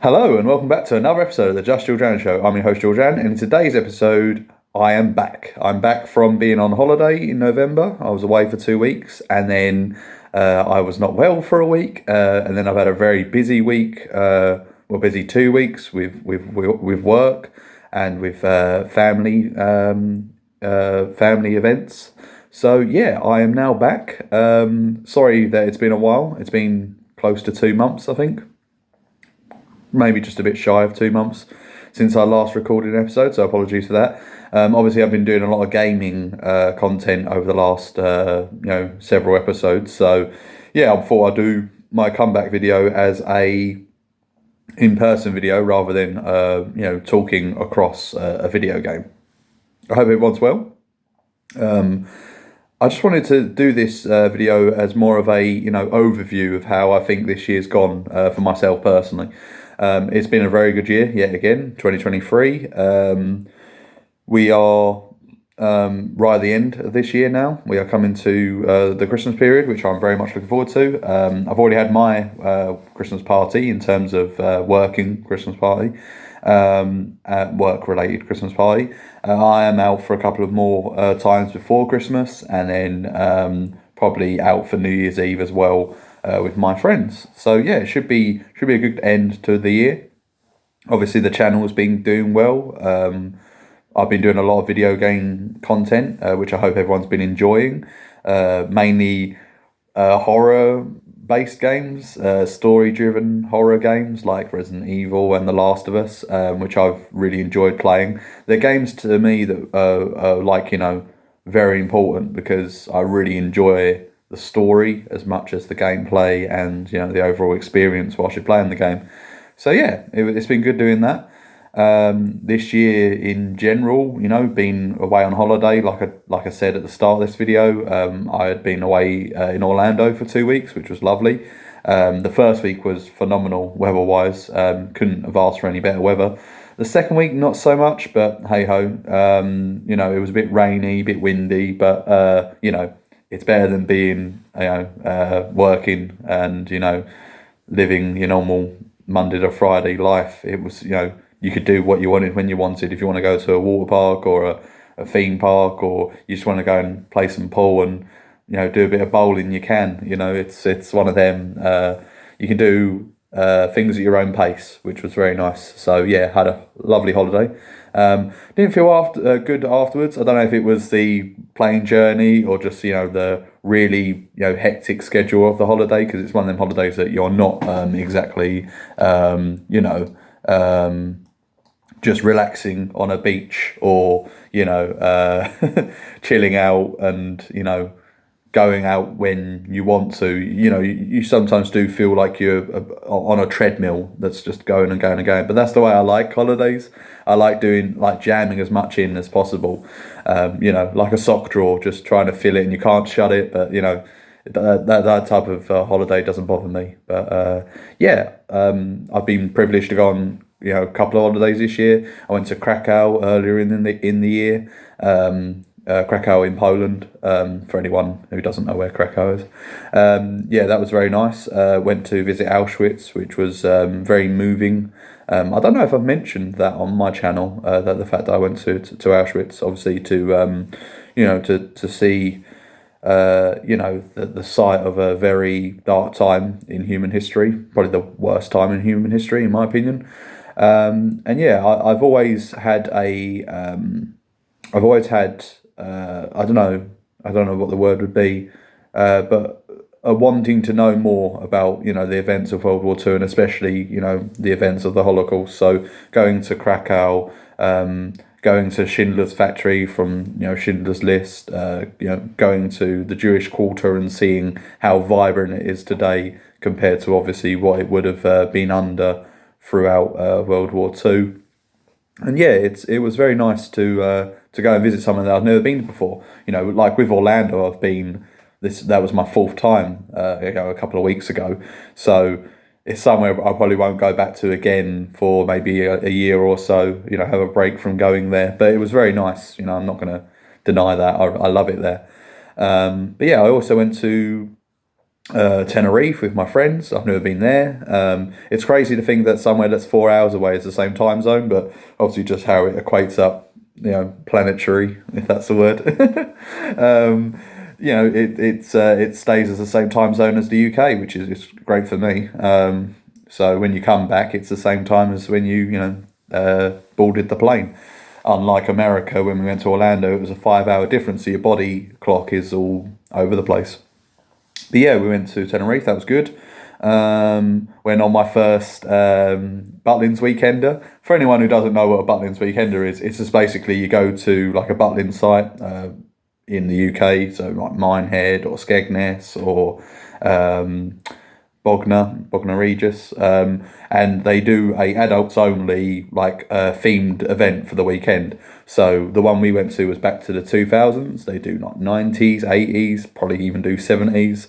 Hello and welcome back to another episode of the Just Georgian Show. I'm your host Georgian, and in today's episode, I am back. I'm back from being on holiday in November. I was away for 2 weeks, and then I was not well for a week, and then I've had a very busy week. Busy 2 weeks with work and with family events. So yeah, I am now back. Sorry that it's been a while. It's been close to 2 months, I think. Maybe just a bit shy of 2 months since I last recorded an episode, so apologies for that. Obviously, I've been doing a lot of gaming content over the last several episodes. So yeah, I thought I'd do my comeback video as a in-person video rather than talking across a video game. I hope everyone's well. I just wanted to do this video as more of a overview of how I think this year's gone for myself personally. It's been a very good year yet again, 2023. We are right at the end of this year now. We are coming to the Christmas period, which I'm very much looking forward to. I've already had my Christmas party in terms of working Christmas party, work-related Christmas party. I am out for a couple of more times before Christmas, and then probably out for New Year's Eve as well. With my friends. So yeah, it should be a good end to the year. Obviously the channel has been doing well. I've been doing a lot of video game content, which I hope everyone's been enjoying. Mainly horror based games, story driven horror games like Resident Evil and The Last of Us, which I've really enjoyed playing. They're games to me that are very important because I really enjoy the story as much as the gameplay and the overall experience whilst you're playing the game. So yeah, it's been good doing that. This year in general, been away on holiday. Like I said at the start of this video, I had been away in Orlando for 2 weeks, which was lovely. The first week was phenomenal weather-wise. Couldn't have asked for any better weather. The second week, not so much, but hey ho. It was a bit rainy, a bit windy, but it's better than being, working and, living your normal Monday to Friday life. It was, you could do what you wanted when you wanted. If you want to go to a water park or a theme park, or you just want to go and play some pool and, do a bit of bowling, you can. It's one of them. You can do things at your own pace, which was very nice. So yeah, had a lovely holiday. Didn't feel good afterwards. I don't know if it was the plane journey or just the really hectic schedule of the holiday, because it's one of them holidays that you're not exactly just relaxing on a beach or chilling out and going out when you want to. You sometimes do feel like you're on a treadmill that's just going and going and going. But that's the way I like holidays. I like jamming as much in as possible. Like a sock drawer, just trying to fill it, and you can't shut it. But that type of holiday doesn't bother me. But I've been privileged to go on a couple of holidays this year. I went to Krakow earlier in the year. Krakow in Poland, for anyone who doesn't know where Krakow is. That was very nice. Went to visit Auschwitz, which was very moving. I don't know if I've mentioned that on my channel, that the fact that I went to Auschwitz, obviously to see the site of a very dark time in human history, probably the worst time in human history in my opinion. I've always had I don't know what the word would be, but wanting to know more about the events of World War II, and especially the events of the Holocaust. So going to Krakow, going to Schindler's Factory from Schindler's List, going to the Jewish Quarter and seeing how vibrant it is today compared to obviously what it would have been under throughout World War II. And yeah, it was very nice to go and visit somewhere that I've never been to before. Like with Orlando, I've been that was my fourth time a couple of weeks ago. So it's somewhere I probably won't go back to again for maybe a year or so. Have a break from going there. But it was very nice. I'm not going to deny that. I love it there. But yeah, I also went to Tenerife with my friends. I've never been there. It's crazy to think that somewhere that's 4 hours away is the same time zone, but obviously just how it equates up, planetary, if that's the word. It stays as the same time zone as the UK, which is great for me. So when you come back, it's the same time as when you boarded the plane. Unlike America, when we went to Orlando, it was a 5 hour difference, so your body clock is all over the place. But yeah, we went to Tenerife. That was good. Went on my first Butlins Weekender. For anyone who doesn't know what a Butlins Weekender is, it's just basically you go to like a Butlins site in the UK, so like Minehead or Skegness or Bognor Regis, and they do a adults only like themed event for the weekend. So the one we went to was back to the 2000s. They do like 90s, 80s, probably even do 70s.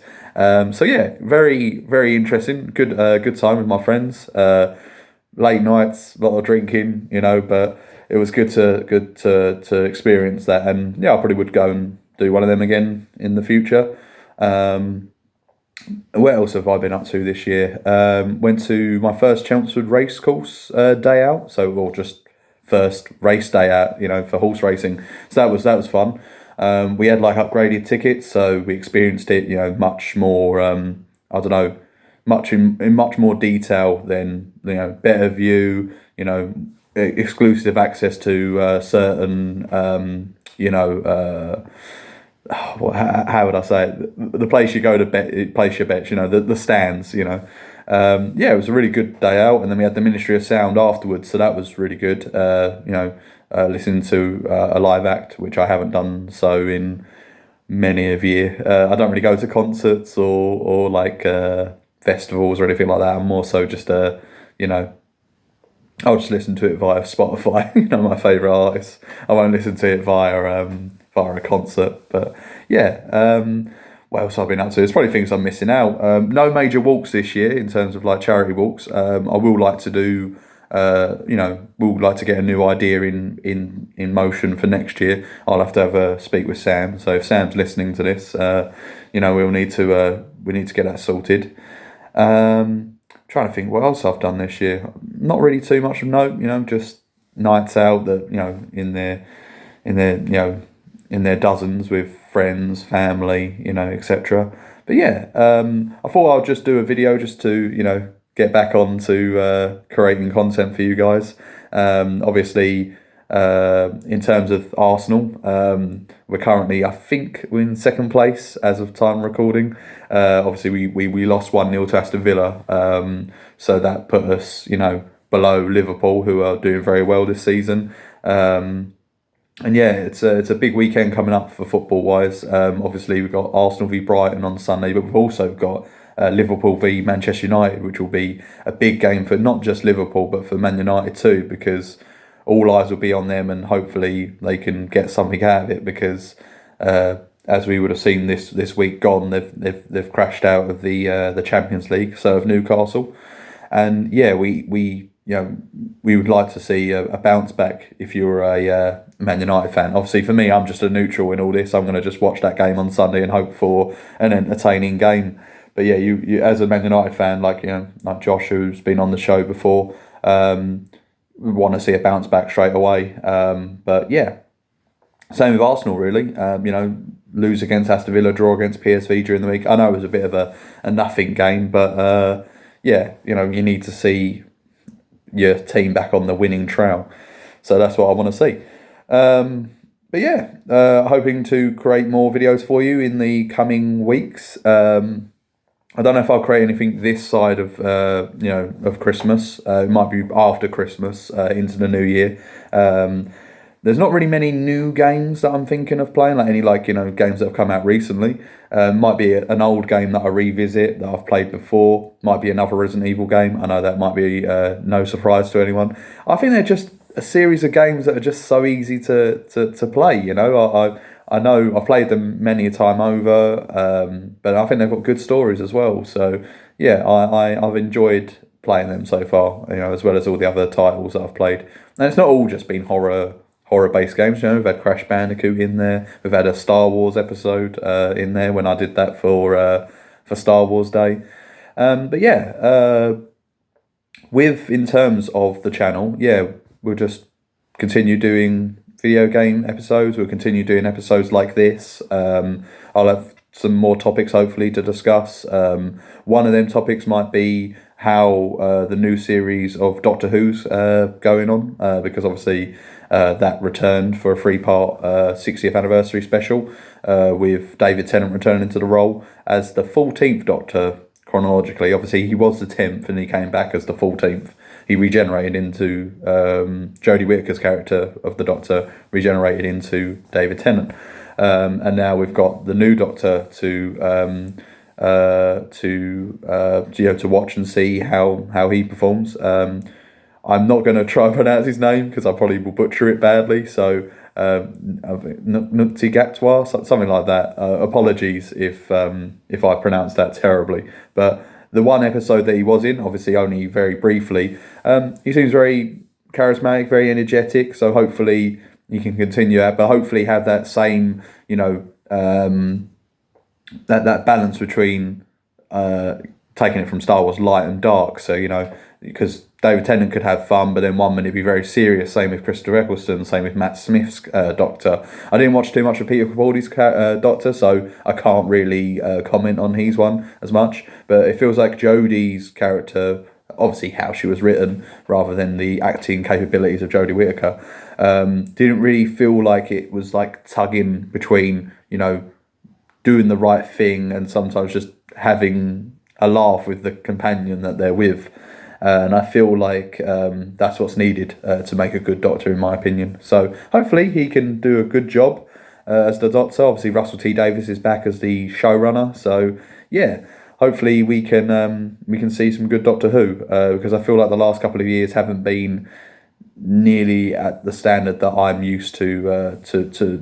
So yeah, very very interesting. Good time with my friends. Late nights, a lot of drinking, but it was good to experience that. And yeah, I probably would go and do one of them again in the future. What else have I been up to this year? Went to my first Chelmsford race course day out, or just first race day out, for horse racing. So that was fun. We had like upgraded tickets, so we experienced it, much more. I don't know, much in much more detail than better view, exclusive access to certain, how would I say it? The place you go to place your bets, the stands, Yeah, it was a really good day out, and then we had the Ministry of Sound afterwards, so that was really good. Listening to a live act, which I haven't done so in many a year. I don't really go to concerts or like festivals or anything like that. I'm more so just I'll just listen to it via Spotify. My favourite artists. I won't listen to it via a concert. But yeah, what else I've been up to? There's probably things I'm missing out. No major walks this year in terms of like charity walks. I will like to do. We'll like to get a new idea in motion for next year. I'll have to have a speak with Sam. So if Sam's listening to this, we need to get that sorted. Trying to think what else I've done this year. Not really too much of note. Just nights out that in their dozens with friends, family, etc. But yeah, I thought I'd just do a video just to get back on to creating content for you guys. Obviously, in terms of Arsenal, we're currently, I think, we're in second place as of time recording. Obviously, we lost 1-0 to Aston Villa, so that put us, below Liverpool, who are doing very well this season. And yeah, it's a big weekend coming up for football wise. Obviously, we've got Arsenal v Brighton on Sunday, but we've also got Liverpool v Manchester United, which will be a big game for not just Liverpool but for Man United too, because all eyes will be on them, and hopefully they can get something out of it. Because as we would have seen this week gone, they've crashed out of the Champions League, so of Newcastle, and yeah, we would like to see a bounce back if you're a Man United fan. Obviously, for me, I'm just a neutral in all this. I'm going to just watch that game on Sunday and hope for an entertaining game. But yeah, you as a Man United fan, like Josh, who's been on the show before, want to see a bounce back straight away. But yeah, same with Arsenal, really. Lose against Aston Villa, draw against PSV during the week. I know it was a bit of a nothing game, but yeah, you need to see your team back on the winning trail. So that's what I want to see. But yeah, hoping to create more videos for you in the coming weeks. I don't know if I'll create anything this side of of Christmas. It might be after Christmas into the new year. There's not really many new games that I'm thinking of playing, like any games that have come out recently. Might be an old game that I revisit that I've played before. Might be another Resident Evil game. I know that might be no surprise to anyone. I think they're just a series of games that are just so easy to play. I know I've played them many a time over, but I think they've got good stories as well. So yeah, I've enjoyed playing them so far. As well as all the other titles that I've played. And it's not all just been horror-based games. We've had Crash Bandicoot in there. We've had a Star Wars episode in there when I did that for for Star Wars Day. But yeah, in terms of the channel, yeah, we'll just continue doing video game episodes. We'll continue doing episodes like this. I'll have some more topics hopefully to discuss. One of them topics might be how the new series of Doctor Who's going on, because obviously that returned for a 3-part 60th anniversary special, with David Tennant returning to the role as the 14th Doctor chronologically. Obviously he was the 10th and he came back as the 14th. He regenerated into Jodie Whittaker's character of the Doctor, regenerated into David Tennant. And now we've got the new Doctor to watch and see how he performs. I'm not going to try and pronounce his name because I probably will butcher it badly. So Nukti Gatwa, something like that. Apologies if I pronounced that terribly. But the one episode that he was in, obviously only very briefly, he seems very charismatic, very energetic. So hopefully he can continue that, but hopefully have that same, that balance between taking it from Star Wars light and dark. So, because David Tennant could have fun, but then one minute be very serious. Same with Christopher Eccleston, same with Matt Smith's Doctor. I didn't watch too much of Peter Capaldi's Doctor, so I can't really comment on his one as much. But it feels like Jodie's character, obviously how she was written, rather than the acting capabilities of Jodie Whittaker, didn't really feel like it was like tugging between, doing the right thing and sometimes just having a laugh with the companion that they're with. And I feel like that's what's needed to make a good Doctor, in my opinion. So hopefully he can do a good job as the Doctor. Obviously Russell T Davies is back as the showrunner. So yeah, hopefully we can see some good Doctor Who, because I feel like the last couple of years haven't been nearly at the standard that I'm used to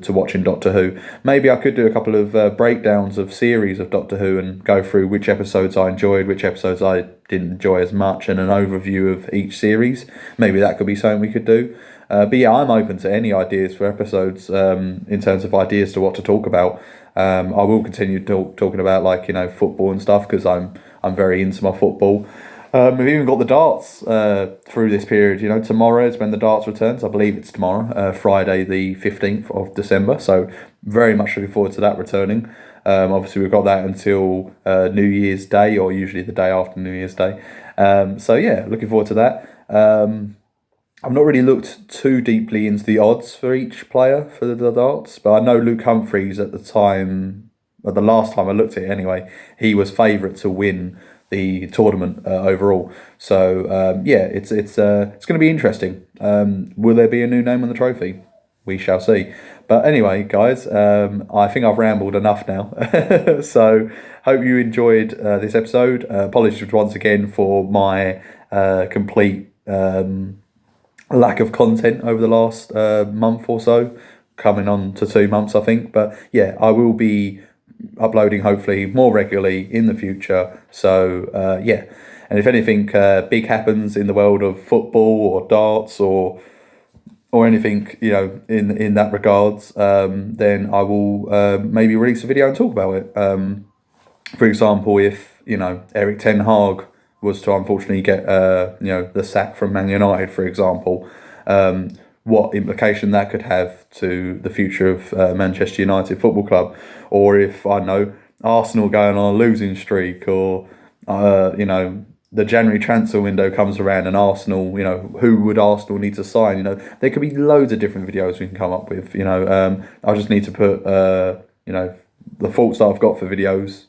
watching Doctor Who. Maybe I could do a couple of breakdowns of series of Doctor Who and go through which episodes I enjoyed, which episodes I didn't enjoy as much, and an overview of each series. Maybe that could be something we could do. But yeah, I'm open to any ideas for episodes, in terms of ideas to what to talk about. I will continue talking about football and stuff, because I'm very into my football. We've even got the darts through this period. Tomorrow is when the darts returns. I believe it's tomorrow, Friday the 15th of December. So very much looking forward to that returning. Obviously, we've got that until New Year's Day, or usually the day after New Year's Day. So yeah, looking forward to that. I've not really looked too deeply into the odds for each player for the darts, but I know Luke Humphries at the time, or the last time I looked at it anyway, he was favourite to win the tournament overall. So yeah, it's going to be interesting. Will there be a new name on the trophy? We shall see. But anyway, guys, I think I've rambled enough now. So hope you enjoyed this episode. Apologies once again for my complete lack of content over the last month or so, coming on to 2 months, I think. But yeah, I will be uploading hopefully more regularly in the future. So yeah, and if anything big happens in the world of football or darts or anything in that regards, then I will maybe release a video and talk about it. For example, if Erik ten Hag was to unfortunately get the sack from Man United, for example, what implication that could have to the future of Manchester United Football Club, or if Arsenal going on a losing streak, or the January transfer window comes around and Arsenal, who would Arsenal need to sign? There could be loads of different videos we can come up with. I just need to put the thoughts that I've got for videos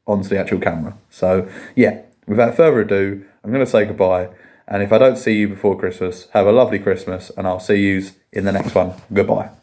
onto the actual camera. So yeah, without further ado, I'm going to say goodbye. And if I don't see you before Christmas, have a lovely Christmas, and I'll see you in the next one. Goodbye.